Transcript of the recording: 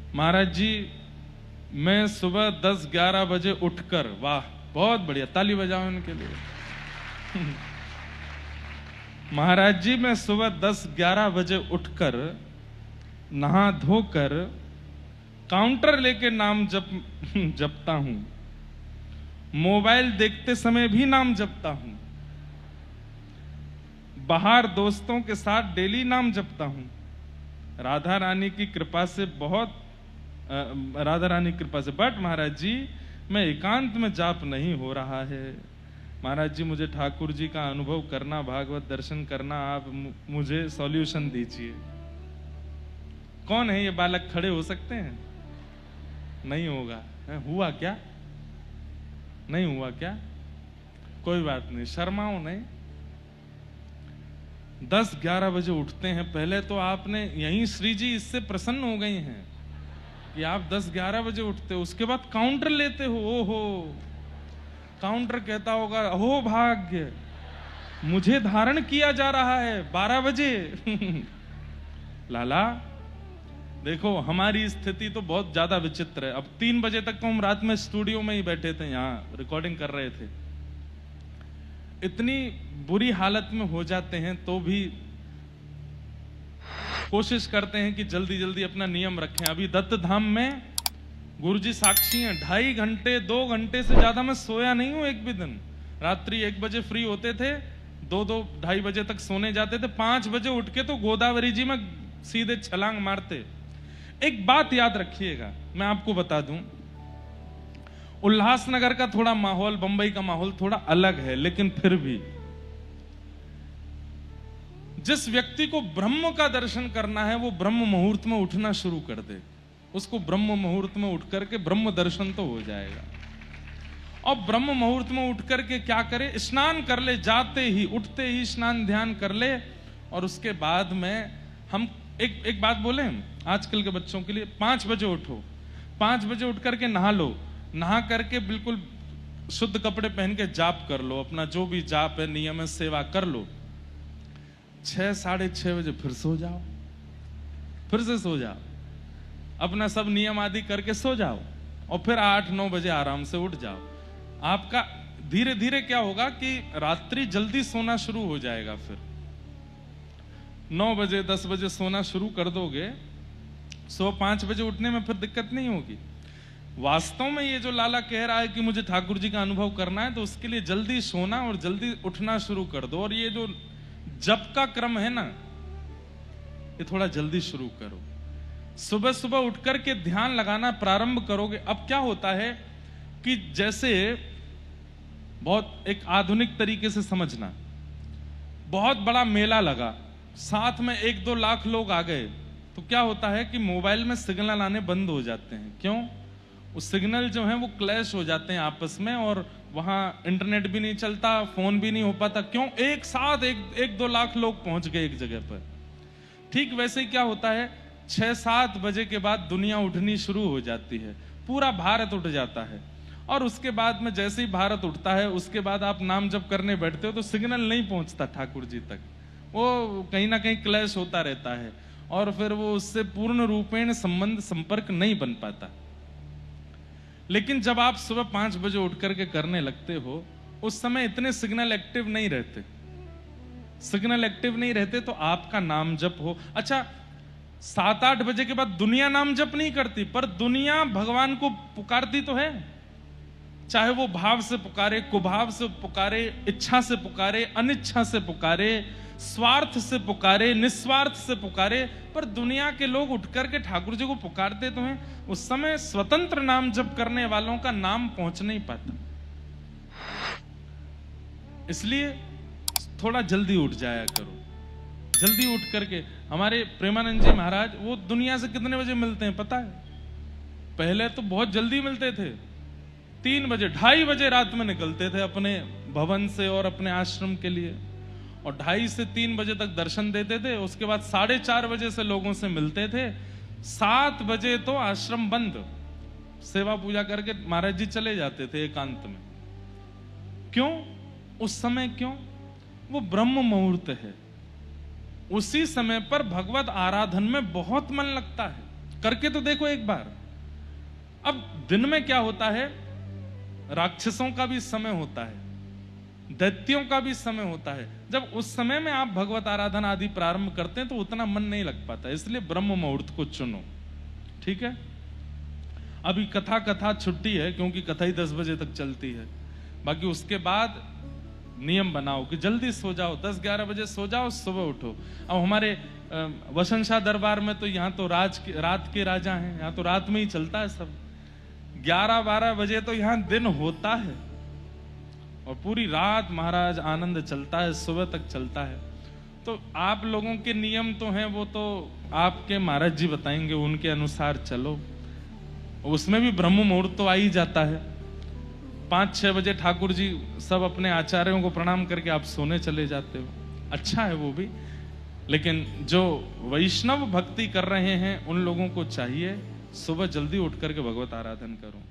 महाराज जी मैं सुबह 10-11 बजे उठकर, वाह बहुत बढ़िया, ताली बजाओ उनके लिए। महाराज जी मैं सुबह 10-11 बजे उठकर नहा धोकर काउंटर लेके नाम जपता हूं, मोबाइल देखते समय भी नाम जपता हूं, बाहर दोस्तों के साथ डेली नाम जपता हूं। राधा रानी की कृपा से बट महाराज जी मैं एकांत में जाप नहीं हो रहा है। महाराज जी मुझे ठाकुर जी का अनुभव करना, भागवत दर्शन करना, आप मुझे सॉल्यूशन दीजिए। कौन है ये बालक, खड़े हो सकते हैं? नहीं होगा। हुआ क्या? नहीं हुआ क्या? कोई बात नहीं, शर्माओ नहीं। 10-11 बजे उठते हैं। पहले तो आपने यहीं श्री जी इससे प्रसन्न हो गई हैं कि आप 10-11 बजे उठते हो, उसके बाद काउंटर लेते हो। ओहो, काउंटर कहता होगा अहो भाग्य, मुझे धारण किया जा रहा है 12 बजे। लाला देखो हमारी स्थिति तो बहुत ज्यादा विचित्र है। अब 3 बजे तक तो हम रात में स्टूडियो में ही बैठे थे, यहां रिकॉर्डिंग कर रहे थे। इतनी बुरी हालत में हो जाते हैं तो भी कोशिश करते हैं कि जल्दी जल्दी अपना नियम रखें। अभी दत्त धाम में गुरुजी साक्षी हैं, 2.5 घंटे 2 घंटे से ज्यादा मैं सोया नहीं हूं एक भी दिन। रात्रि 1 बजे फ्री होते थे, 2-2-2.5 बजे तक सोने जाते थे, 5 बजे उठ के तो गोदावरी जी में सीधे छलांग मारते। एक बात याद रखिएगा, मैं आपको बता दूं, उल्लासनगर का थोड़ा माहौल, बंबई का माहौल थोड़ा अलग है, लेकिन फिर भी जिस व्यक्ति को ब्रह्म का दर्शन करना है वो ब्रह्म मुहूर्त में उठना शुरू कर दे, उसको ब्रह्म मुहूर्त में उठ करके ब्रह्म दर्शन तो हो जाएगा। और ब्रह्म मुहूर्त में उठ करके क्या करे, स्नान कर ले, जाते ही उठते ही स्नान ध्यान कर ले। और उसके बाद में हम एक बात बोले आजकल के बच्चों के लिए, 5 बजे उठो, 5 बजे उठ करके नहा लो, नहा करके बिल्कुल शुद्ध कपड़े पहन के जाप कर लो, अपना जो भी जाप है नियम है सेवा कर लो। 6-6:30 बजे फिर सो जाओ, फिर से सो जाओ, अपना सब नियम आदि करके सो जाओ, और फिर 8-9 बजे आराम से उठ जाओ। आपका धीरे धीरे क्या होगा कि रात्रि जल्दी सोना शुरू हो जाएगा। फिर 9 बजे 10 बजे सोना शुरू कर दोगे, 5 बजे उठने में फिर दिक्कत नहीं होगी। वास्तव में ये जो लाला कह रहा है कि मुझे ठाकुर जी का अनुभव करना है, तो उसके लिए जल्दी सोना और जल्दी उठना शुरू कर दो। और ये जो जप का क्रम है ना, ये थोड़ा जल्दी शुरू करो। सुबह सुबह उठ करके ध्यान लगाना प्रारंभ करोगे। अब क्या होता है कि जैसे बहुत एक आधुनिक तरीके से समझना, बहुत बड़ा मेला लगा, साथ में 1-2 लाख लोग आ गए, तो क्या होता है कि मोबाइल में सिग्नल आने बंद हो जाते हैं। क्यों? उस सिग्नल जो है वो क्लैश हो जाते हैं आपस में, और वहां इंटरनेट भी नहीं चलता, फोन भी नहीं हो पाता। क्यों? एक साथ 1-2 लाख लोग पहुंच गए एक जगह पर। ठीक वैसे ही क्या होता है, 6-7 बजे के बाद दुनिया उठनी शुरू हो जाती है, पूरा भारत उठ जाता है। और उसके बाद में जैसे ही भारत उठता है, उसके बाद आप नाम जप करने बैठते हो तो सिग्नल नहीं पहुंचता ठाकुर जी तक, वो कहीं ना कहीं क्लैश होता रहता है, और फिर वो उससे पूर्ण रूपेण संबंध संपर्क नहीं बन पाता। लेकिन जब आप सुबह 5 बजे उठ करके करने लगते हो, उस समय इतने सिग्नल एक्टिव नहीं रहते, सिग्नल एक्टिव नहीं रहते, तो आपका नाम जप हो। अच्छा, 7-8 बजे के बाद दुनिया नाम जप नहीं करती, पर दुनिया भगवान को पुकारती तो है, चाहे वो भाव से पुकारे, कुभाव से पुकारे, इच्छा से पुकारे, अनिच्छा से पुकारे, स्वार्थ से पुकारे, निस्वार्थ से पुकारे, पर दुनिया के लोग उठ करके ठाकुर जी को पुकारते तो हैं। उस समय स्वतंत्र नाम जप करने वालों का नाम पहुंच नहीं पाता। इसलिए थोड़ा जल्दी उठ जाया करो। जल्दी उठ करके, हमारे प्रेमानंद जी महाराज वो दुनिया से कितने बजे मिलते हैं पता है? पहले तो बहुत जल्दी मिलते थे, 3 बजे 2:30 बजे रात में निकलते थे अपने भवन से और अपने आश्रम के लिए, और 2:30 से 3 बजे तक दर्शन देते थे। उसके बाद 4:30 बजे से लोगों से मिलते थे, 7 बजे तो आश्रम बंद, सेवा पूजा करके महाराज जी चले जाते थे एकांत में। क्यों? उस समय क्यों? वो ब्रह्म मुहूर्त है, उसी समय पर भगवत आराधन में बहुत मन लगता है। करके तो देखो एक बार। अब दिन में क्या होता है, राक्षसों का भी समय होता है, दैत्यों का भी समय होता है। जब उस समय में आप भगवत आराधना आदि प्रारंभ करते हैं तो उतना मन नहीं लग पाता, इसलिए ब्रह्म मुहूर्त को चुनो। ठीक है, अभी कथा छुट्टी है क्योंकि कथा ही 10 बजे तक चलती है। बाकी उसके बाद नियम बनाओ कि जल्दी सो जाओ, 10-11 बजे सो जाओ, सुबह उठो। अब हमारे वसंत शाह दरबार में तो यहाँ तो रात के राजा हैं, यहाँ तो रात में ही चलता है सब। 11-12 बजे तो यहाँ दिन होता है और पूरी रात महाराज आनंद चलता है, सुबह तक चलता है। तो आप लोगों के नियम तो हैं, वो तो आपके महाराज जी बताएंगे, उनके अनुसार चलो। उसमें भी ब्रह्म मुहूर्त तो आ ही जाता है। 5-6 बजे ठाकुर जी सब अपने आचार्यों को प्रणाम करके आप सोने चले जाते हो, अच्छा है वो भी। लेकिन जो वैष्णव भक्ति कर रहे हैं उन लोगों को चाहिए सुबह जल्दी उठ करके भगवत आराधन करो।